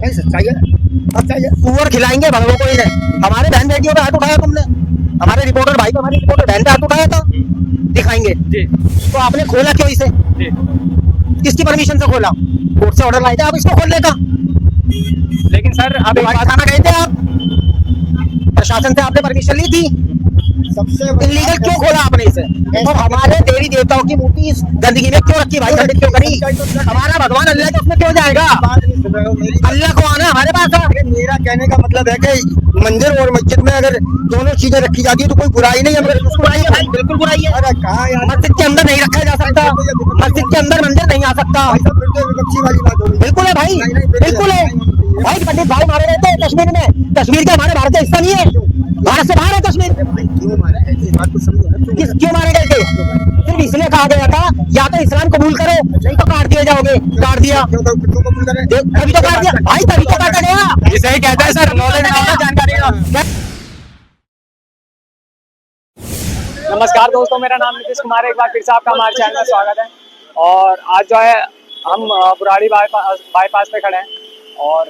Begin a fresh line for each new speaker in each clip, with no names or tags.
भाई सच्चाई है, सच्चाई है। सुअर खिलाएंगे भगवों को इन्हें। हमारे बहन बेटियों पे हाथ उठाया तुमने, हमारे रिपोर्टर भाई को, हमारी रिपोर्टर बहन पे हाथ उठाया था, दिखाएंगे
जी
तो आपने खोला क्यों इसे?
जी।
किसकी परमिशन से खोला? कोर्ट से ऑर्डर लाए थे आप इसको खोलने का?
लेकिन सर अब एक बात,
थाना गए थे आप? प्रशासन से आपने परमिशन ली थी?
सबसे
इलीगल क्यों खोला आपने इसे? और हमारे देवी देवताओं की मूर्ति इस गंदगी में क्यों रखी भाई? खंडित क्यों करी? हमारा भगवान अल्लाह के उसमें क्यों जाएगा? अल्लाह को आना हमारे पास है।
मेरा कहने का मतलब है कि मंदिर और मस्जिद में अगर दोनों चीजें रखी जाती है तो कोई बुराई नहीं है, मगर
बुराई है भाई, बिल्कुल बुराई है।
अरे कहाँ यार,
मस्जिद के अंदर नहीं रखा जा सकता, मस्जिद के अंदर मंदिर नहीं आ सकता।
फिर तो विपक्षी वाली बात होगी।
बिल्कुल है भाई, बिल्कुल है भाई। पंडित भाई मारे गए थे कश्मीर में। कश्मीर का हमारे भारत का हिस्सा नहीं है, भारत से बाहर है कश्मीर।
क्यों मारा ऐसी बात तो समझो ना,
क्यों मारे गए थे? सिर्फ इसलिए कहा गया था या तो इस्लाम कबूल करो नहीं तो काट दिए जाओगे। काट दिया,
क्यों कबूल करें?
तभी तो काट दिया भाई, तभी तो काटा गया।
ये सही कहता है सर, नॉलेज जानकारी का। नमस्कार दोस्तों, मेरा नाम नीतीश कुमार है। एक बार फिर से आपका हमारे चैनल में स्वागत है। और आज जो है हम बुराड़ी बाईपास पे खड़े हैं और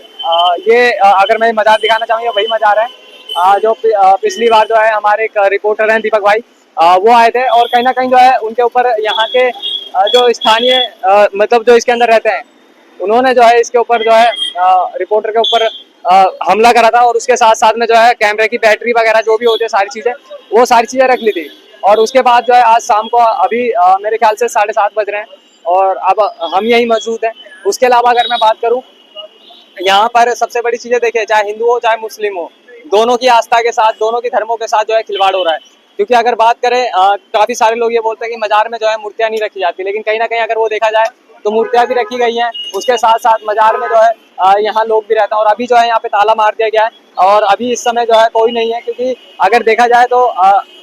ये अगर मैं मज़ार दिखाना चाहूँ ये वही मज़ार है जो पिछली बार जो है हमारे एक रिपोर्टर हैं दीपक भाई, वो आए थे और कहीं ना कहीं जो है उनके ऊपर यहाँ के जो स्थानीय मतलब जो इसके अंदर रहते हैं उन्होंने जो है इसके ऊपर जो है रिपोर्टर के ऊपर हमला करा था और उसके साथ साथ में जो है कैमरे की बैटरी वगैरह जो भी होती है सारी चीज़ें, वो सारी चीज़ें रख ली थी। और उसके बाद जो है आज शाम को अभी मेरे ख्याल से 7:30 बज रहे हैं और अब हम यहीं मौजूद हैं। उसके अलावा अगर मैं बात करूं, यहाँ पर सबसे बड़ी चीज़ें देखिए, चाहे हिंदू हो चाहे मुस्लिम हो, दोनों की आस्था के साथ, दोनों की धर्मों के साथ जो है खिलवाड़ हो रहा है। क्योंकि अगर बात करें काफ़ी सारे लोग ये बोलते हैं कि मज़ार में जो है मूर्तियाँ नहीं रखी जाती, लेकिन कहीं ना कहीं अगर वो देखा जाए तो मूर्तियाँ भी रखी गई हैं। उसके साथ साथ मज़ार में जो है यहाँ लोग भी रहते हैं और अभी जो है यहाँ पे ताला मार दिया गया है और अभी इस समय जो है कोई नहीं है। क्योंकि अगर देखा जाए तो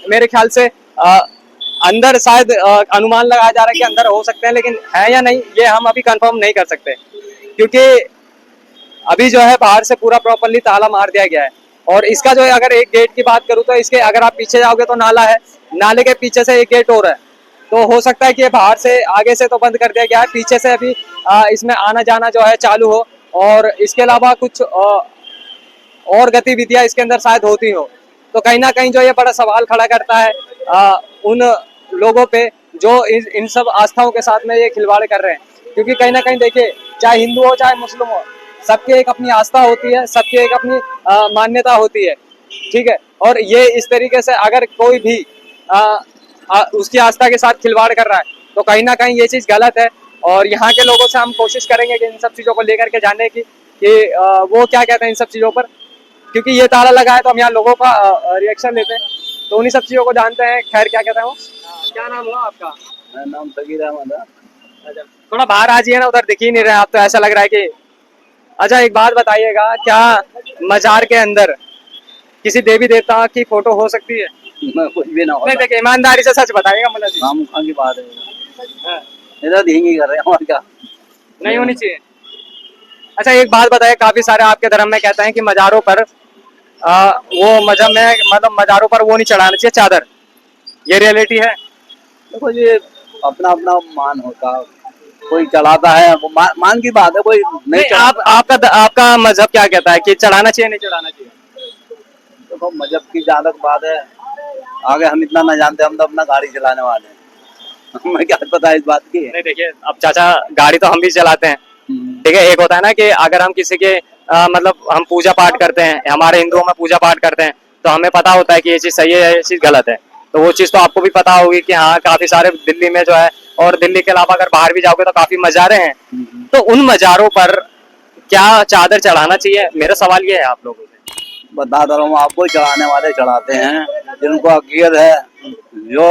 मेरे ख्याल से अंदर शायद अनुमान लगाया जा रहा है कि अंदर हो सकते हैं, लेकिन है या नहीं ये हम अभी कंफर्म नहीं कर सकते क्योंकि अभी जो है बाहर से पूरा प्रॉपर्ली ताला मार दिया गया है। और इसका जो है अगर एक गेट की बात करूँ तो इसके अगर आप पीछे जाओगे तो नाला है, नाले के पीछे से एक गेट और है, तो हो सकता है कि बाहर से आगे से तो बंद कर दिया गया है, पीछे से अभी इसमें आना जाना जो है चालू हो और इसके अलावा कुछ और गतिविधियां इसके अंदर शायद होती हो। तो कहीं ना कहीं जो ये बड़ा सवाल खड़ा करता है उन लोगों पे जो इन सब आस्थाओं के साथ में ये खिलवाड़ कर रहे हैं। क्योंकि कहीं ना कहीं देखिए, चाहे हिंदू हो चाहे मुस्लिम हो, सबकी एक अपनी आस्था होती है, सबकी एक अपनी मान्यता होती है, ठीक है। और ये इस तरीके से अगर कोई भी उसकी आस्था के साथ खिलवाड़ कर रहा है तो कहीं ना कहीं ये चीज़ गलत है। और यहाँ के लोगों से हम कोशिश करेंगे कि इन सब चीज़ों को लेकर के जानने की कि वो क्या कहते हैं इन सब चीज़ों पर। क्योंकि ये ताला लगा है तो हम यहाँ लोगों का रिएक्शन लेते हैं, तो उन्हीं सब चीज़ों को जानते हैं। खैर क्या कहते हैं वो, क्या नाम हुआ आपका?
मेरा नाम सगीर अहमद है।
अच्छा, थोड़ा बाहर आ जाइए ना, उधर दिख ही नहीं रहे आप तो ऐसा लग रहा है कि। अच्छा एक बात बताइएगा, क्या मजार के अंदर किसी देवी देवता की फोटो हो सकती है?
कुछ भी ना हो।
नहीं देखिए, ईमानदारी से सच बताइएगा मुल्ला जी।
काम की बात है,
हाँ,
इधर धींगी कर रहे हैं और क्या
नहीं होनी चाहिए। अच्छा एक बात बताइए, काफी सारे आपके धर्म में कहते हैं कि मजारों पर वो मजहब में मतलब मजारों पर वो नहीं चढ़ाना चाहिए चादर, ये रियलिटी है?
देखो ये अपना अपना मान होता है, कोई चढ़ाता है वो मान की बात है, कोई नहीं
नहीं, आपका मजहब क्या कहता है कि चढ़ाना चाहिए नहीं चढ़ाना चाहिए?
देखो मजहब की जहाँ तक बात है, आगे हम इतना ना जानते, हम तो अपना गाड़ी चलाने वाले हैं। हमें क्या पता है इस बात की।
नहीं देखिए, अब चाचा गाड़ी तो हम भी चलाते हैं, ठीक है। एक होता है ना कि अगर हम किसी के मतलब हम पूजा पाठ करते हैं, हमारे हिंदुओं में पूजा पाठ करते हैं, तो हमें पता होता है कि ये चीज़ सही है ये चीज़ गलत है। तो वो चीज़ तो आपको भी पता होगी कि हाँ काफ़ी सारे दिल्ली में जो है, और दिल्ली के अलावा अगर बाहर भी जाओगे तो काफ़ी मज़ारे हैं, तो उन मज़ारों पर क्या चादर चढ़ाना चाहिए? मेरा सवाल ये है आप लोगों से।
बता रहा हूँ आपको, चढ़ाने वाले चढ़ाते हैं, जिनको अकीयत है। जो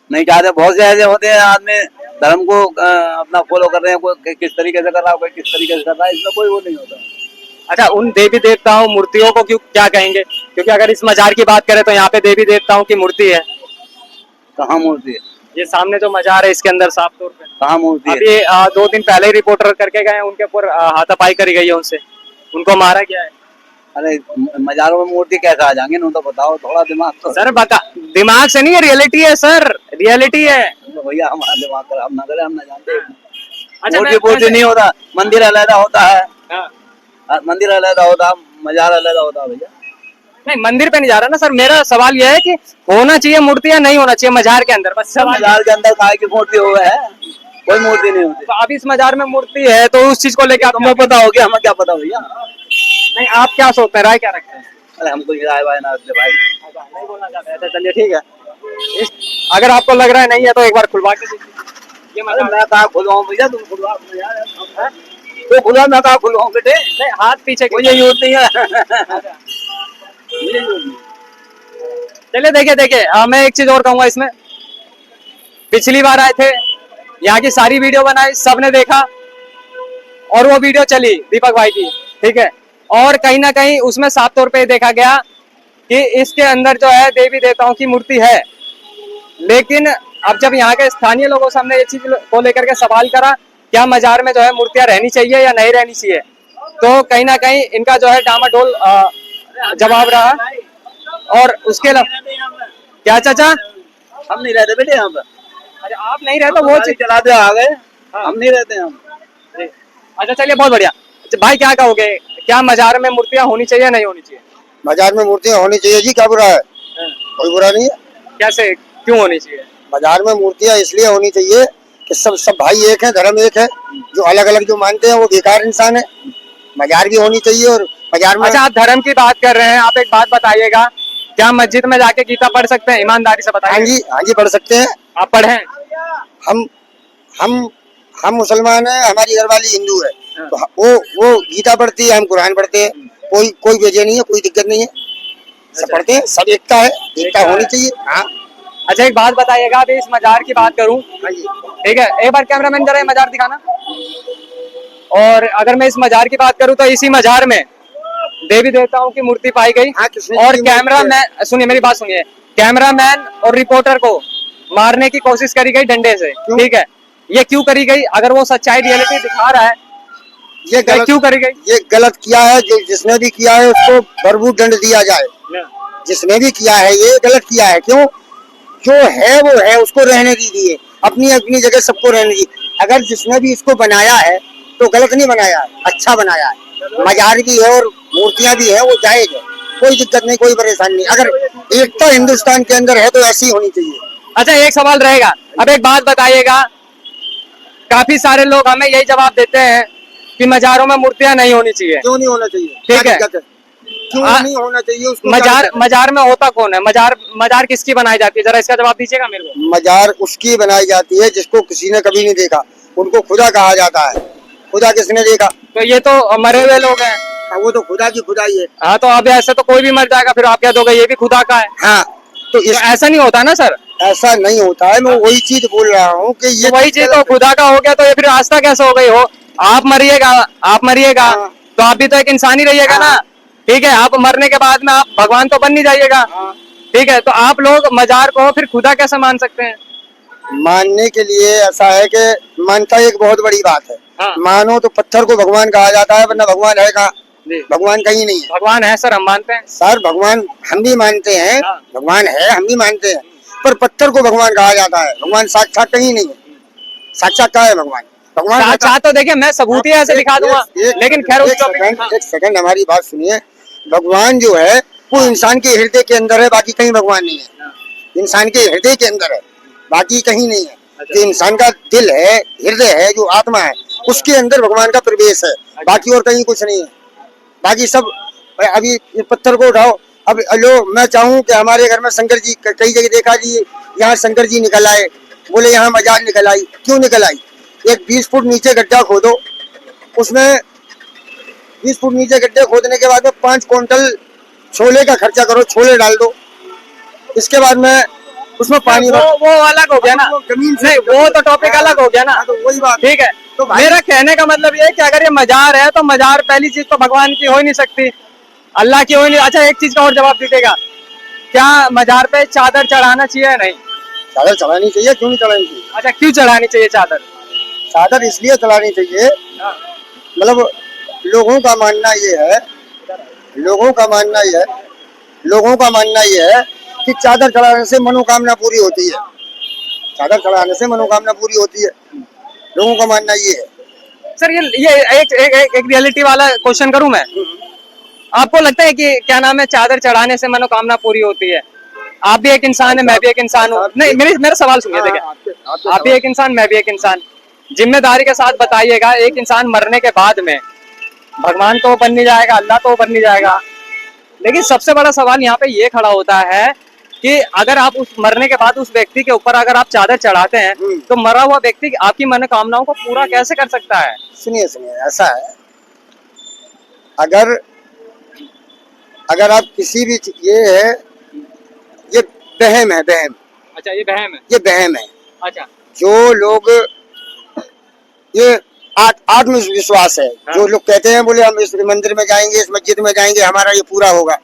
नहीं चाहते, बहुत से ऐसे होते हैं आदमी धर्म को अपना फॉलो कर रहे हैं, कोई किस तरीके से कर रहा है, कोई किस तरीके से कर रहा है, इसमें कोई वो नहीं होता।
अच्छा, उन देवी देवताओं मूर्तियों को क्यों क्या कहेंगे? क्योंकि अगर इस मजार की बात करें तो यहाँ पे देवी देवताओं की मूर्ति है।
कहाँ मूर्ति है?
ये सामने जो मजार है इसके अंदर साफ तौर पे
कहाँ मूर्ति है?
अभी 2 दिन पहले ही रिपोर्टर करके गए, उनके ऊपर हाथापाई करी गई है, उनसे उनको मारा गया है।
अरे मजारों में मूर्ति कैसे आ जाएंगे? तो बताओ, थोड़ा दिमाग तो।
सर बता, दिमाग से नहीं है, रियलिटी है सर, रियलिटी है।
तो भैया हमारा दिमाग कर, हम ना करें, हम ना जानते।
अच्छा
मूर्ति नहीं होता, मंदिर अलग होता है।
हाँ।
मंदिर अलग होता, मजार अलग होता भैया।
नहीं मंदिर पे नहीं जा रहा ना सर, मेरा सवाल यह है कि होना चाहिए मूर्ति या नहीं होना चाहिए मजार के अंदर, बस सवाल।
मजार के अंदर काय की मूर्ति हुआ है, कोई मूर्ति नहीं होती।
तो अब इस मजार में मूर्ति है तो उस चीज को लेकर आप
हमें पता हो गया, हमें क्या पता भैया।
नहीं आप क्या सोचते हैं, राय क्या रखते हैं?
अरे हमको ये राय वाय ना दे भाई।
नहीं बोलना चाहते हैं, अच्छा चलिए ठीक है। अगर आपको लग रहा है नहीं है तो एक बार खुलवा के देखिए ये
अरे
मजार।
मैं कहा खुलवाऊं भैया, तुम खुलवा यार, तो खुलवा, मैं कहा खुलवाऊं बेटे,
नहीं हाथ पीछे
मुझे यूज नहीं है। मुझे यूज नहीं।
चलिए देखिए देखिए मैं एक चीज और कहूंगा इसमें, पिछली बार आए थे यहाँ की सारी वीडियो बनाई, सबने देखा और वो वीडियो चली दीपक भाई की, ठीक है, और कहीं ना कहीं उसमें साफ तौर पे देखा गया कि इसके अंदर जो है देवी देवताओं की मूर्ति है। लेकिन अब जब यहाँ के स्थानीय लोगों से हमने ये चीज को लेकर के सवाल करा क्या मजार में जो है मूर्तियां रहनी चाहिए या नहीं रहनी चाहिए, तो कहीं ना कहीं इनका जो है डामाडोल जवाब रहा। और उसके अलावा क्या चाचा,
हम नहीं रहते बेटे यहाँ पर।
अरे आप नहीं रहते वो चीज
चलाते आ गए, हम नहीं रहते हम।
अच्छा चलिए बहुत बढ़िया। अच्छा, भाई क्या कहोगे, क्या मजार में मूर्तियां होनी चाहिए या नहीं होनी चाहिए?
बाजार में मूर्तियां होनी चाहिए जी, क्या बुरा है? कोई बुरा नहीं है।
कैसे क्यों होनी चाहिए?
बाजार में मूर्तियां इसलिए होनी चाहिए कि सब भाई एक है, धर्म एक है। जो अलग अलग जो मानते हैं वो बेकार इंसान है। बाजार भी होनी चाहिए और बाजार में।
अच्छा आप धर्म की बात कर रहे हैं, आप एक बात बताइएगा, क्या मस्जिद में जाके गीता पढ़ सकते हैं? ईमानदारी से बताइए।
हाँ जी पढ़ सकते हैं।
आप पढ़े?
हम मुसलमान हैं, हमारी घरवाली हिंदू है, तो वो गीता पढ़ती है, हम कुरान पढ़ते हैं। कोई वजह नहीं है, कोई दिक्कत नहीं है, सब पढ़ते हैं, सब एकता है, एकता होनी चाहिए। हाँ
अच्छा एक बात बताइएगा, अभी इस मजार की बात करूं,
हाँ जी।
ठीक है, एक बार कैमरामैन जरा ये मजार दिखाना। और अगर मैं इस मजार की बात करूं तो इसी मजार में देवी देवताओं की मूर्ति पाई गई।
हाँ, कृष्ण
और
जी की
कैमरामैन, सुनिए मेरी बात सुनिए, कैमरामैन और रिपोर्टर को मारने की कोशिश करी गई डंडे से, ठीक है, ये क्यों करी गई? अगर वो सच्चाई रियलिटी दिखा रहा है
ये गलत
क्यों करी गई?
ये गलत किया है। जो जिसने भी किया है उसको भरपूर दंड दिया जाए। जिसने भी किया है ये गलत किया है। क्यों? जो है वो है, उसको रहने दीजिए, अपनी अपनी जगह सबको रहने दीजिए। अगर जिसने भी इसको बनाया है तो गलत नहीं बनाया है, अच्छा बनाया है। मजार भी है और मूर्तियां भी है, वो जायज है, कोई दिक्कत नहीं, कोई परेशानी नहीं। अगर एकता हिंदुस्तान के अंदर है तो ऐसी होनी चाहिए।
अच्छा एक सवाल रहेगा, अब एक बात बताइएगा, काफी सारे लोग हमें यही जवाब देते हैं कि मजारों में मूर्तियां नहीं होनी चाहिए।
क्यों नहीं होना चाहिए?
ठीक
क्या
है।
दिक्कत है? क्यों नहीं होना चाहिए उसको?
मजार में होता कौन है? मजार किसकी बनाई जाती है, जरा इसका जवाब दीजिएगा मेरे को।
मजार उसकी बनाई जाती है जिसको किसी ने कभी नहीं देखा, उनको खुदा कहा जाता है। खुदा किसने देखा?
तो ये तो मरे हुए लोग हैं।
वो तो खुदा की खुदाई है।
हाँ तो अब ऐसे तो कोई भी मर जाएगा, फिर आप क्या दोगे ये भी खुदा का है?
हाँ तो
तो ऐसा नहीं होता ना सर।
ऐसा नहीं होता है। मैं वही चीज बोल रहा हूँ कि ये
तो वही चीज तो खुदा का हो गया, तो ये फिर आस्था कैसे हो गई हो? आप मरिएगा
हाँ।
तो आप भी तो एक इंसान ही रहिएगा ना, ठीक है, आप मरने के बाद में आप भगवान तो बन नहीं जाइएगा, ठीक है, तो आप लोग मजार को फिर खुदा कैसे मान सकते हैं?
मानने के लिए ऐसा है कि मानता एक बहुत बड़ी बात है।
हाँ।
मानो तो पत्थर को भगवान कहा जाता है, वरना भगवान है कहाँ? भगवान कहीं नहीं है।
भगवान है सर, हम मानते हैं
सर भगवान हम भी मानते हैं।
हाँ।
भगवान है, हम भी मानते हैं, पर पत्थर को भगवान कहा जाता है। भगवान साक्षात कहीं नहीं है। साक्षात कहाँ है भगवान? भगवान
साक्षात तो देखिए मैं सबूत ही ऐसे दिखा दूंगा, लेकिन खैर उस टॉपिक।
एक सेकंड हमारी बात सुनिए। भगवान जो है वो इंसान के हृदय के अंदर है, बाकी कहीं भगवान नहीं है। इंसान के हृदय के अंदर है, बाकी कहीं नहीं है। जो इंसान का दिल है, हृदय है, जो आत्मा है, उसके अंदर भगवान का प्रवेश है, बाकी और कहीं कुछ नहीं है। बाकी सब अभी पत्थर को उठाओ। अब लो, मैं चाहूँ कि हमारे घर में शंकर जी, कई जगह देखा जी यहाँ शंकर जी निकल आए, बोले यहाँ मजार निकल आई। क्यों निकल आई? एक 20 फुट नीचे गड्ढा खोदो, उसमें 20 फुट नीचे गड्ढे खोदने के बाद में 5 क्विंटल छोले का खर्चा करो, छोले डाल दो, इसके बाद में उसमें पानी
वो अलग हो गया ना,
जमीन से।
नहीं वो तो टॉपिक अलग हो गया ना,
तो वही बात
ठीक है।
तो
मेरा कहने का मतलब ये है कि अगर ये मजार है तो मजार पहली चीज तो भगवान की हो ही नहीं सकती, अल्लाह की हो ही नहीं। अच्छा एक चीज का और जवाब दीजिएगा, क्या मजार पे चादर चढ़ाना चाहिए या नहीं?
चादर चढ़ानी चाहिए। क्यों नहीं चढ़ानी चाहिए?
अच्छा क्यों चढ़ानी चाहिए चादर?
चादर इसलिए चढ़ानी चाहिए, मतलब लोगों का मानना ये है, लोगों का मानना ये है कि चादर चढ़ाने से मनोकामना पूरी होती है। चादर चढ़ाने से मनोकामना पूरी होती है, लोगों का मानना ये है।
सर ये एक रियलिटी वाला क्वेश्चन करूं मैं? आपको लगता है कि क्या नाम है, चादर चढ़ाने से मनोकामना पूरी होती है? आप भी एक इंसान है, मैं भी एक इंसान हूँ। नहीं, मेरा सवाल सुनिए। देखिए, आप भी एक इंसान, मैं भी एक इंसान। जिम्मेदारी के साथ बताइएगा, एक इंसान मरने के बाद में भगवान तो बन नहीं जाएगा, अल्लाह तो बन नहीं जाएगा, लेकिन सबसे बड़ा सवाल यहाँ पे ये खड़ा होता है कि अगर आप उस मरने के बाद उस व्यक्ति के ऊपर अगर आप चादर चढ़ाते हैं तो मरा हुआ व्यक्ति आपकी मनोकामनाओं को पूरा कैसे कर सकता है?
सुनिए सुनिए, ऐसा है, अगर आप किसी भी ये वहम है, वहम।
अच्छा, ये वहम है।
ये वहम है।
अच्छा,
जो लोग ये आत्मविश्वास है।
हाँ।
जो लोग कहते हैं बोले हम इस मंदिर में जाएंगे, इस मस्जिद में जाएंगे, हमारा ये पूरा होगा।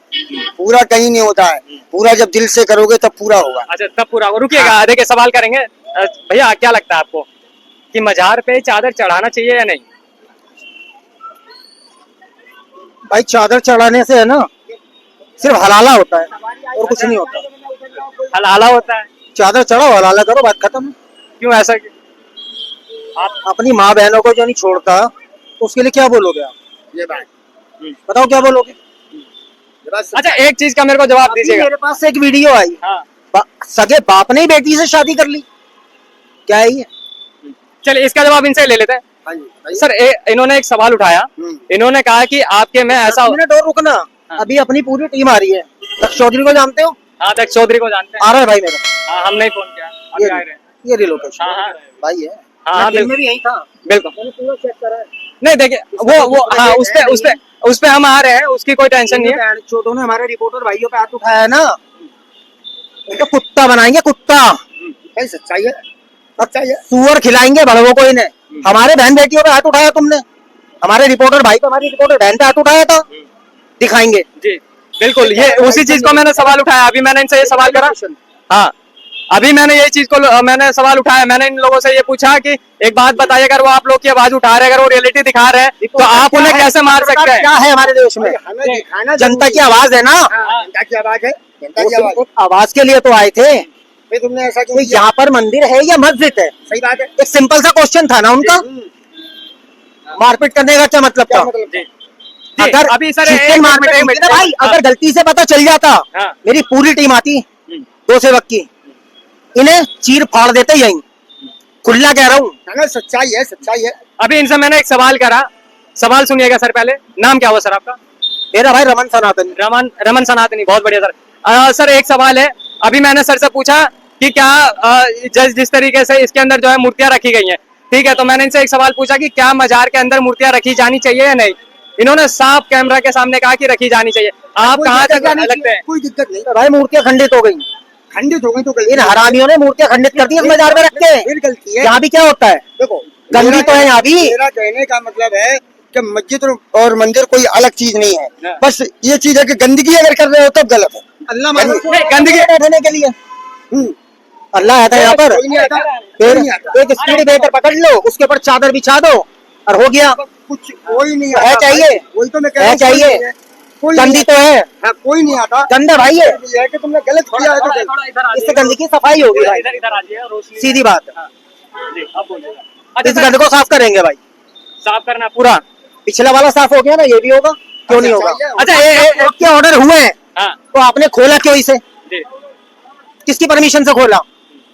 पूरा कहीं नहीं होता है। पूरा जब दिल से करोगे तब पूरा होगा।
अच्छा, तब पूरा होगा। रुकिएगा, देखिए सवाल करेंगे। भैया क्या लगता है आपको कि मजार पे चादर चढ़ाना चाहिए या नहीं?
भाई चादर चढ़ाने से है ना सिर्फ हलाला होता है और कुछ नहीं होता।
हलाला होता है?
चादर चढ़ाओ, हलाला करो, बात खत्म।
क्यों ऐसा?
आप अपनी माँ बहनों को जो नहीं छोड़ता तो उसके लिए क्या बोलोगे आप?
ये बात
बताओ क्या बोलोगे?
अच्छा, एक चीज का मेरे को जवाब दीजिएगा।
मेरे पास एक वीडियो आई,
हाँ,
सगे बाप ने ही बेटी से शादी कर ली। क्या है ये?
चलिए इसका जवाब इनसे ले लेते हैं।
हाँ जी,
सर, इन्होंने एक सवाल उठाया। इन्होंने कहा कि आपके में ऐसा।
मिनट और रुकना।
हाँ।
अभी अपनी पूरी टीम आ रही है। दक्ष चौधरी को जानते हो?
हाँ, दक्ष चौधरी को जानते हैं।
आ रहा है भाई मेरा।
हाँ, हमने ही फोन किया, अभी आ रहे हैं।
ये रिलोकेशन
हाँ, हाँ।
भाई है।
हाँ,
मैं दिन में भी यही था।
बिल्कुल।
मैंने पूरा चेक करा है।
नहीं, देखिए वो हाँ, उस पे हम आ रहे हैं, उसकी कोई टेंशन नहीं है।
छोटों ने हमारे रिपोर्टर भाइयों पे हाथ उठाया है ना, उनको कुत्ता बनाएंगे, कुत्ता।
भाई सच्चाई है, सच्चाई है।
सुअर खिलाएंगे बड़ों को इन्हें। हमारे बहन बेटियों पे हाथ उठाया तुमने, हमारे रिपोर्टर भाई पे, हमारी रिपोर्टर बहन पे हाथ उठाया था। दिखाएंगे
जी, बिल्कुल। ये उसी चीज को मैंने सवाल उठाया। अभी मैंने इनसे ये सवाल करा। हाँ, अभी मैंने यही चीज को मैंने सवाल उठाया। मैंने इन लोगों से ये पूछा कि एक बात बताइए, अगर वो आप लोग की आवाज उठा रहे हैं, अगर वो रियलिटी दिखा रहे हैं, तो आप उन्हें कैसे मार सकते हैं?
क्या है हमारे देश में?
हमें दिखाना
जनता की आवाज है ना।
जनता की आवाज है, जनता की आवाज।
उस आवाज के लिए तो आए थे।
फिर तुमने ऐसा क्यों
तो
किया?
यहाँ पर मंदिर है या मस्जिद है?
सही बात है।
एक सिंपल सा क्वेश्चन था ना उनका। मारपीट करने का क्या मतलब था? अगर
अभी सर
चिकन मारपीट होती ना भाई, अगर गलती से पता चल जाता,
हाँ।
मेरी पूरी टीम आती 2 सेवक की, इन्हें चीर फाड़ देते यहीं। खुला कह रहा हूँ।
सच्चाई है, सच्चाई है।
अभी इनसे मैंने एक सवाल करा। सवाल सुनिएगा सर। पहले नाम क्या हुआ सर आपका?
मेरा भाई रमन सनातन।
रमन सनातनी, बहुत बढ़िया सर। सर एक सवाल है। अभी मैंने सर से पूछा कि क्या जिस तरीके से इसके अंदर जो है मूर्तियां रखी गई हैं, ठीक है, तो मैंने इनसे एक सवाल पूछा कि क्या मजार के अंदर मूर्तियां रखी जानी चाहिए या नहीं? इन्होंने साफ कैमरा के सामने कहा कि रखी जानी चाहिए। आप कहाँ तक लगते हैं?
कोई दिक्कत नहीं।
भाई मूर्तियां खंडित हो गई,
खंडित हो गई तो
इन हरामियों ने मूर्तियां खंडित कर दी इस मजार में रख के।
फिर गलती है।
यहाँ भी क्या होता है?
देखो,
गंदगी तो है यहाँ भी।
मेरा कहने का मतलब है कि मस्जिद और मंदिर कोई अलग चीज नहीं है। बस ये चीज है कि गंदगी अगर कर रहे हो तब गलत है।
अल्लाह
गंदगी
रहने के लिए अल्लाह आता है यहाँ पर।
कोई नहीं आता,
फिर
कोई नहीं आता।
एक स्पीड ब्रेकर पकड़ लो, उसके ऊपर चादर बिछा दो और हो गया।
कुछ कोई नहीं
है
आता।
चाहिए,
वही तो मैं कह
है
रहा हूँ,
चाहिए।
कोई
गंदी
नहीं
तो है,
आता। कोई नहीं आता।
गंदा भाई है।
ये है कि तुमने गलत किया है तो गलत।
इससे गंदगी की सफाई होगी भाई,
इधर आ जाइए, रोशनी।
सीधी बात है।
जी, आप बोलिएगा। अच्छा
इस
सर,
गंद को साफ करेंगे भाई,
साफ करना पूरा।
पिछला वाला साफ हो गया ना, ये भी होगा। क्यों नहीं होगा?
अच्छा, ये
क्या ऑर्डर हुए हैं
हाँ
तो आपने खोला क्यों इसे?
जी,
किसकी परमिशन से खोला?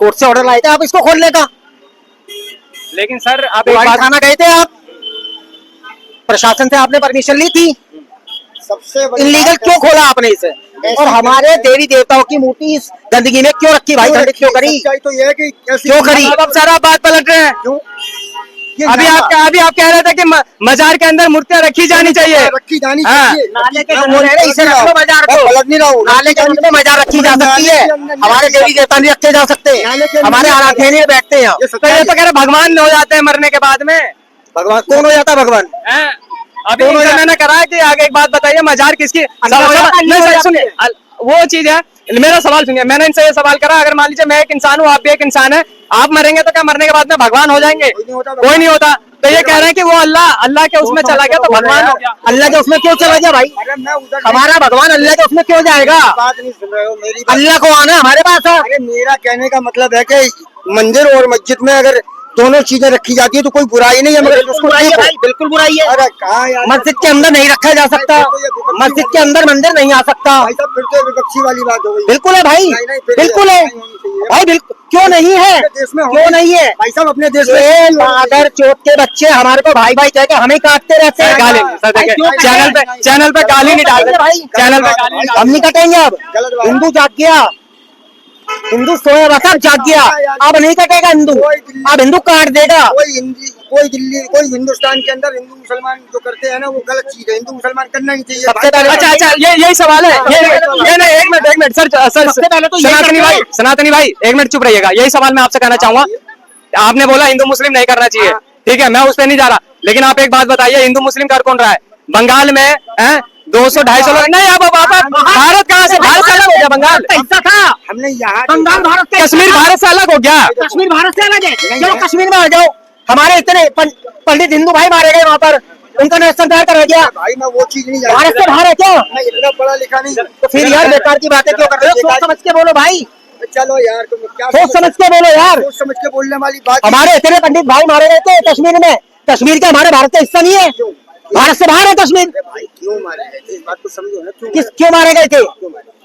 कोर्ट से ऑर्डर लाए थे आप इसको खोलने का?
लेकिन सर आप एक
वाइट
बात,
थाना गए थे आप? प्रशासन से आपने परमिशन ली थी?
सबसे बड़ी
इलीगल
बात
क्यों खोला आपने इसे? और हमारे देवी देवताओं की मूर्ति इस गंदगी में क्यों रखी भाई? खंडित क्यों करी?
सच्चाई तो ये है कि ऐसी
क्यों करी?
अब सर आप बात पलट रहे हैं।
क्यों? ये
अभी आप कह रहे थे कि मजार के अंदर मूर्तियां रखी जानी चाहिए।
रखी जानी
हाँ।
चाहिए।
नाले के अंदर है, इसे रख लो मजार को।
गलत नहीं रहा हूँ।
नाले के अंदर में मजार रखी जा सकती है, हमारे देवी देवता नहीं रखे जा सकते, हमारे आराध्य नहीं बैठते हैं।
तो ये तो कह रहे भगवान हो जाते हैं मरने के बाद में।
भगवान कौन हो जाता है? भगवान
हैं? अभी इनसे मैंने करा है कि आगे एक बात बताइए, मजार किसकी? नहीं सर सुनिए, वो चीज है। मेरा सवाल सुनिए, मैंने इनसे ये सवाल करा, अगर मान लीजिए मैं एक इंसान हूँ, आप भी एक इंसान है, आप मरेंगे तो क्या मरने के बाद में भगवान हो जाएंगे? कोई नहीं होता। तो ये कह रहे हैं कि वो अल्लाह के उसमें चला गया तो भगवान हो गया।
अल्लाह के उसमें क्यों चला गया भाई?
अरे मैं उधर
हमारा भगवान अल्लाह के उसमें क्यों जाएगा?
बात नहीं सुन रहे हो मेरी बात।
अल्लाह को आना हमारे पास है।
अरे मेरा कहने का मतलब है कि मंदिर और मस्जिद में अगर दोनों चीजें रखी जाती है तो कोई बुराई नहीं है, मगर
बिल्कुल
उसको
बुराई है
देखो।
भाई, बिल्कुल बुराई है।
अरे कहाँ यार,
मस्जिद के अंदर नहीं रखा जा सकता, मस्जिद के अंदर मंदिर नहीं आ सकता।
भाई साहब फिर तो विपक्षी वाली बात हो गई।
बिल्कुल है भाई,
नहीं, नहीं, फिर
बिल्कुल है
नहीं होनी चाहिए।
भाई, बिल्कुल क्यों नहीं है,
अपने देश में
क्यों नहीं है?
भाई साहब अपने देश में
ये मादर चोट के बच्चे हमारे को भाई भाई कह के हमें काटते रहते हैं।
गाली सर
भाई, क्यों
देखिए, चैनल पे गाली नहीं डालते
भाई,
चैनल पे गाली नहीं
हम नहीं कटेंगे अब।
गलत बात।
हिंदू जाग गया, हिंदू सोया बसा जाग गया, अब नहीं कटेगा हिंदू, अब हिंदू काट देगा।
कोई हिंदी, कोई दिल्ली, कोई हिंदुस्तान के अंदर हिंदू मुसलमान जो करते हैं ना वो गलत चीज है, हिंदू मुसलमान करना नहीं चाहिए।
सबसे पहले
अच्छा अच्छा, यही सवाल है। ये नहीं, एक मिनट सर
सबसे पहले तो यही
सनातनी भाई एक मिनट चुप रहिएगा। यही सवाल मैं आपसे कहना चाहूंगा। आपने बोला हिंदू मुस्लिम नहीं करना चाहिए, ठीक है, मैं उस पर नहीं जा रहा, लेकिन आप एक बात बताइए, हिंदू मुस्लिम कर कौन रहा है? बंगाल में 200-250 लोग नहीं। अब भारत कहाँ से, भारत से अलग हो गया बंगाल,
ऐसा था
हमने यहाँ
बंगाल भारत का,
कश्मीर भारत से अलग हो गया।
कश्मीर भारत से अलग है। चलो कश्मीर में आ जाओ, हमारे इतने पंडित हिंदू भाई मारे गए वहाँ पर, उनका नेशनल तैयार कर दिया।
भाई मैं वो चीज नहीं
भारत से बाहर है क्या?
मैं इतना पढ़ा लिखा नहीं।
तो फिर यार बेकार की बातें क्यों कर रहे हो? सोच समझ के बोलो भाई,
चलो यार तुम क्या
सोच समझ के बोलो यार।
सोच समझ के बोलने वाली बात।
हमारे इतने पंडित भाई मारे गए थे कश्मीर में, कश्मीर का हमारे भारत का हिस्सा नहीं है, भारत से बाहर है कश्मीर।
भाई क्यों मारे गए थे, इस बात को समझो ना,
क्यों मारे गए थे?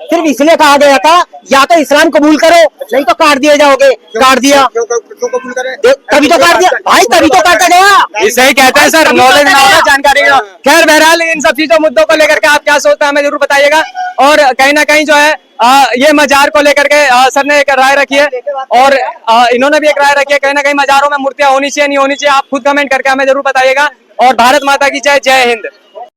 सिर्फ इसलिए कहा गया था या तो इस्लाम कबूल करो नहीं तो काट दिए जाओगे। काट दिया,
क्यों कबूल करे?
तभी तो काट दिया भाई, तभी तो काटा गया।
इसे ही कहते हैं सर नॉलेज ना होना, जानकारी ना। खैर बहरहाल इन सब चीजों मुद्दों को लेकर के आप क्या सोचते हैं हमें जरूर बताइएगा। और कहीं ना कहीं जो है ये मजार को लेकर के सर ने एक राय रखी है और इन्होंने भी एक राय रखी है। कहीं ना कहीं मजारों में मूर्तियां होनी चाहिए नहीं होनी चाहिए, आप खुद कमेंट करके हमें जरूर बताइएगा। और भारत माता की जय, जय हिंद।